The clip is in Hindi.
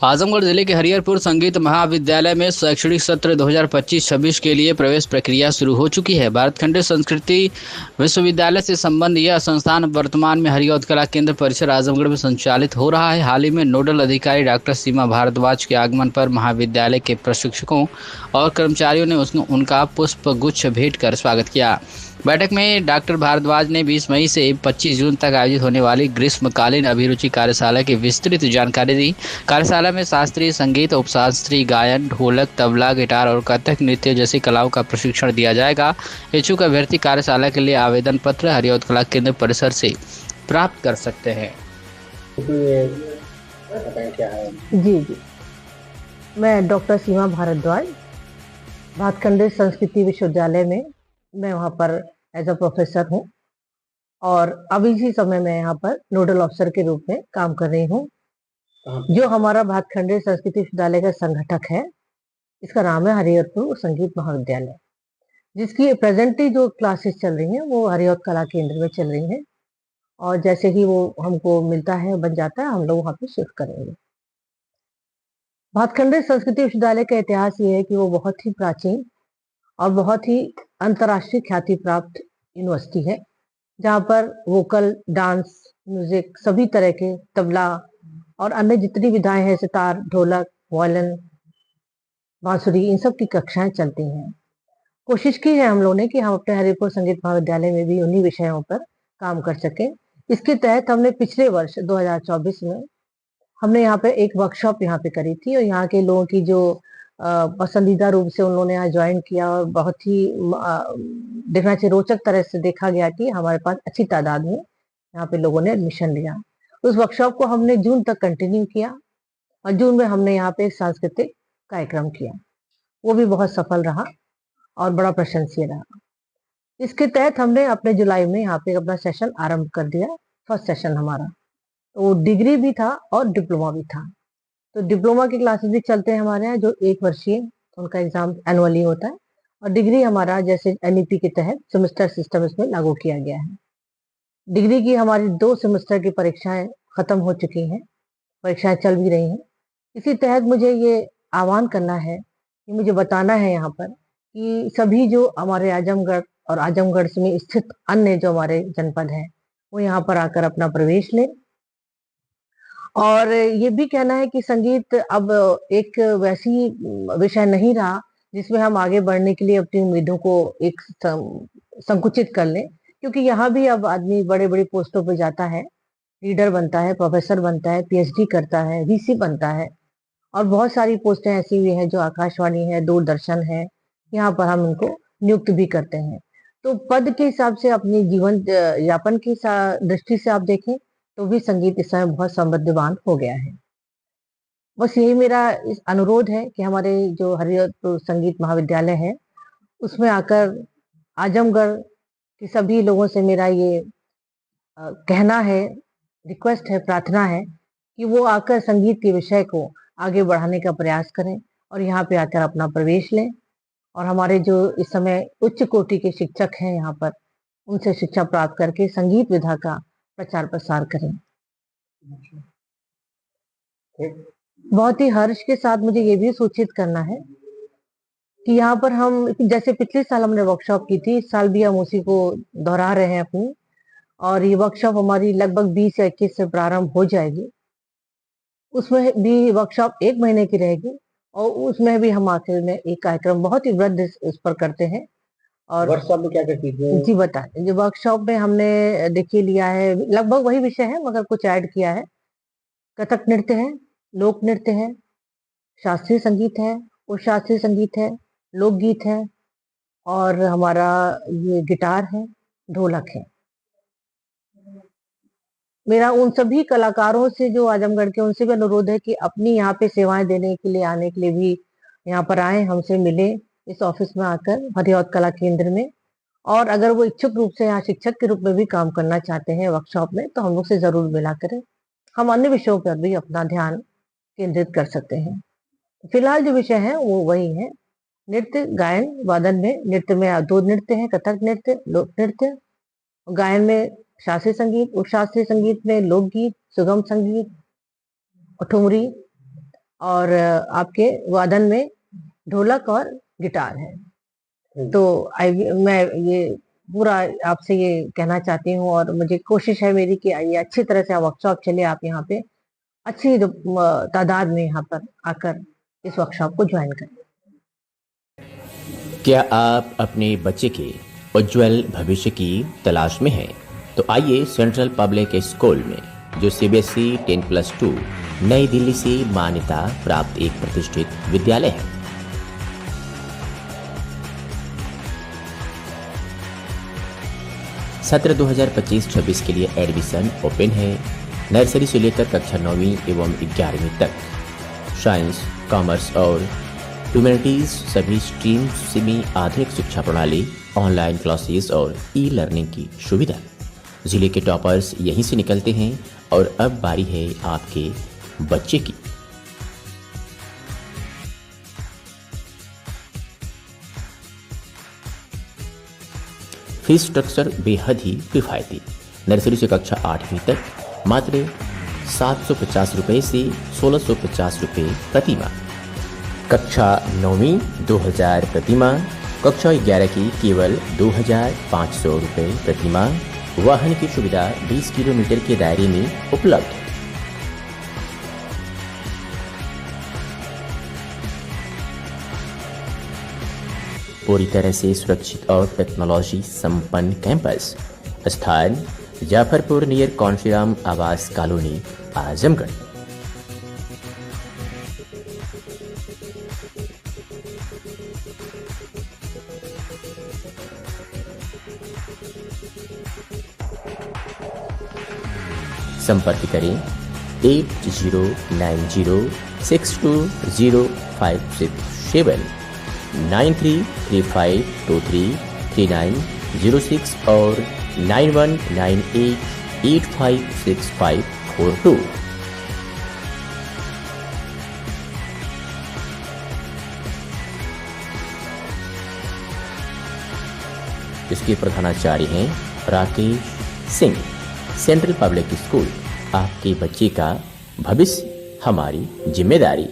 आजमगढ़ जिले के हरिहरपुर संगीत महाविद्यालय में शैक्षणिक सत्र 2025-26 के लिए प्रवेश प्रक्रिया शुरू हो चुकी है। भारतखंड संस्कृति विश्वविद्यालय से संबंध यह संस्थान वर्तमान में हरिऔध कला केंद्र परिसर आजमगढ़ में संचालित हो रहा है। हाल ही में नोडल अधिकारी डॉक्टर सीमा भारद्वाज के आगमन पर महाविद्यालय के प्रशिक्षकों और कर्मचारियों ने उनका पुष्प गुच्छ भेंट कर स्वागत किया। बैठक में डॉक्टर भारद्वाज ने 20 मई से 25 जून तक आयोजित होने वाली ग्रीष्मकालीन अभिरुचि कार्यशाला की विस्तृत जानकारी दी। कार्यशाला में शास्त्रीय संगीत, उपशास्त्रीय गायन, ढोलक, तबला, गिटार और कथक नृत्य जैसी कलाओं का प्रशिक्षण दिया जाएगा। इच्छुक अभ्यर्थी कार्यशाला के लिए आवेदन पत्र हरिऔध कला केंद्र परिसर से प्राप्त कर सकते हैं। जी, मैं डॉक्टर सीमा भारद्वाज, भातखंडे संस्कृति विश्वविद्यालय में मैं वहाँ पर एज अ प्रोफेसर हूँ और अभी इसी समय मैं यहाँ पर नोडल ऑफिसर के रूप में काम कर रही हूँ। जो हमारा भातखंडे संस्कृति विश्वविद्यालय का संगठक है, इसका नाम है हरिहरपुर संगीत महाविद्यालय, जिसकी प्रेजेंटली जो क्लासेस चल रही हैं वो हरिऔध कला केंद्र में चल रही हैं और जैसे ही वो हमको मिलता है, बन जाता है, हम लोग वहाँ पे शिफ्ट करेंगे। भातखंडे संस्कृति विश्वविद्यालय का इतिहास ये है कि वो बहुत ही प्राचीन और बहुत ही अंतर्राष्ट्रीय ख्याति प्राप्त यूनिवर्सिटी है, जहाँ पर वोकल, डांस, म्यूजिक, सभी तरह के तबला और अन्य जितनी विधाएं हैं, सितार, ढोलक, वायलिन, बांसुरी, इन सब की कक्षाएं चलती हैं। कोशिश की है हम लोगों ने कि हम अपने हरिहरपुर संगीत महाविद्यालय में भी उन्हीं विषयों पर काम कर सकें। इसके तहत हमने पिछले वर्ष 2024 में हमने यहाँ पे एक वर्कशॉप यहाँ पे करी थी और यहाँ के लोगों की जो पसंदीदा रूप से उन्होंने यहाँ ज्वाइन किया और बहुत ही देखना चाहिए रोचक तरह से देखा गया कि हमारे पास अच्छी तादाद में यहाँ पे लोगों ने एडमिशन लिया। उस वर्कशॉप को हमने जून तक कंटिन्यू किया और जून में हमने यहाँ पे एक सांस्कृतिक कार्यक्रम किया, वो भी बहुत सफल रहा और बड़ा प्रशंसीय रहा। इसके तहत हमने अपने जुलाई में यहाँ पे अपना सेशन आरंभ कर दिया। फर्स्ट सेशन हमारा तो डिग्री भी था और डिप्लोमा भी था। तो डिप्लोमा की क्लासेस भी चलते हैं हमारे यहाँ, जो 1 वर्षीय, उनका एग्जाम एनुअली होता है और डिग्री हमारा जैसे एनईपी के तहत सेमेस्टर सिस्टम इसमें लागू किया गया है। डिग्री की हमारी 2 सेमेस्टर की परीक्षाएं खत्म हो चुकी हैं, परीक्षाएं चल भी रही हैं। इसी तहत मुझे ये आह्वान करना है कि मुझे बताना है यहाँ पर कि सभी जो हमारे आजमगढ़ और आजमगढ़ में स्थित अन्य जो हमारे जनपद हैं, वो यहाँ पर आकर अपना प्रवेश लें। और ये भी कहना है कि संगीत अब एक वैसी विषय नहीं रहा जिसमें हम आगे बढ़ने के लिए अपनी उम्मीदों को एक संकुचित कर लें, क्योंकि यहाँ भी अब आदमी बड़े बड़े पोस्टों पे जाता है, लीडर बनता है, प्रोफेसर बनता है, पीएचडी करता है, वीसी बनता है और बहुत सारी पोस्टें ऐसी भी हैं जो आकाशवाणी है, दूरदर्शन है, यहाँ पर हम इनको नियुक्त भी करते हैं। तो पद के हिसाब से अपनी जीवन यापन की दृष्टि से आप देखें तो भी संगीत इस समय बहुत समृद्धवान हो गया है। बस यही मेरा इस अनुरोध है कि हमारे जो हरिहरपुर संगीत महाविद्यालय है उसमें आकर आजमगढ़ के सभी लोगों से मेरा ये कहना है, रिक्वेस्ट है, प्रार्थना है कि वो आकर संगीत के विषय को आगे बढ़ाने का प्रयास करें और यहाँ पे आकर अपना प्रवेश लें और हमारे जो इस समय उच्च कोटि के शिक्षक हैं यहाँ पर, उनसे शिक्षा प्राप्त करके संगीत विधा का प्रचार प्रसार करें। बहुत ही हर्ष के साथ मुझे ये भी सूचित करना है कि यहाँ पर हम जैसे पिछले साल हमने वर्कशॉप की थी, इस साल भी हम उसी को दोहरा रहे हैं अपनी, और ये वर्कशॉप हमारी लगभग 20 या 21 से प्रारंभ हो जाएगी। उसमें भी वर्कशॉप 1 महीने की रहेगी और उसमें भी हम आखिर में एक कार्यक्रम बहुत ही वृद्ध इस पर करते हैं। और वर्कशॉप में क्या क्या चीजें? जी बताएं। जो वर्कशॉप में हमने देखिए लिया है, लगभग वही विषय है मगर कुछ ऐड किया है। कथक नृत्य है, लोक नृत्य है, शास्त्रीय संगीत है, उपशास्त्रीय संगीत है, लोकगीत है और हमारा ये गिटार है, ढोलक है। मेरा उन सभी कलाकारों से जो आजमगढ़ के, उनसे भी अनुरोध है कि अपनी यहाँ पे सेवाएं देने के लिए, आने के लिए भी यहाँ पर आए, हमसे मिले इस ऑफिस में आकर हरिऔध कला केंद्र में। और अगर वो इच्छुक रूप से यहाँ शिक्षक के रूप में भी काम करना चाहते हैं वर्कशॉप में, तो हम लोग से जरूर मिला करें। हम अन्य विषयों पर भी अपना ध्यान केंद्रित कर सकते हैं। फिलहाल जो विषय है वो वही है, नृत्य, गायन, वादन में नृत्य में 2 नृत्य है, कथक नृत्य, लोक नृत्य। गायन में शास्त्रीय संगीत, उपशास्त्रीय संगीत में लोकगीत, सुगम संगीत, ठुमरी और आपके वादन में ढोलक और गिटार है। तो मैं ये पूरा आपसे ये कहना चाहती हूँ और मुझे कोशिश है मेरी कि ये अच्छी तरह से वर्कशॉप चले, आप यहाँ पे अच्छी तादाद में यहाँ पर आकर इस वर्कशॉप को ज्वाइन करें। क्या आप अपने बच्चे के उज्जवल भविष्य की तलाश में हैं? तो आइए सेंट्रल पब्लिक स्कूल में, जो CBSE 10+2 नई दिल्ली से मान्यता प्राप्त एक प्रतिष्ठित विद्यालय है। सत्र 2025-26 के लिए एडमिशन ओपन है। नर्सरी से लेकर कक्षा 9वीं एवं 11वीं तक, साइंस, कॉमर्स और ह्यूमैनिटीज सभी स्ट्रीम्स में आधुनिक शिक्षा प्रणाली, ऑनलाइन क्लासेस और ई-लर्निंग की सुविधा। जिले के टॉपर्स यहीं से निकलते हैं और अब बारी है आपके बच्चे की। फीस स्ट्रक्चर बेहद ही किफायती। नर्सरी से कक्षा 8वीं तक मात्र 750 रुपये से 1650 रुपये प्रति माह। कक्षा 9वीं 2000 प्रति माह। कक्षा 11 की केवल 2500 रुपये प्रति माह। वाहन की सुविधा 20 किलोमीटर के दायरे में उपलब्ध है। पूरी तरह से सुरक्षित और टेक्नोलॉजी संपन्न कैंपस। स्थान जाफरपुर नियर कौनशीराम आवास कॉलोनी, आजमगढ़। संपर्क करें 8090620567, 9335233906 और 9198856542। इसके प्रधानाचार्य हैं Rakesh Singh. Central public school, आपके बच्चे का भविष्य हमारी जिम्मेदारी।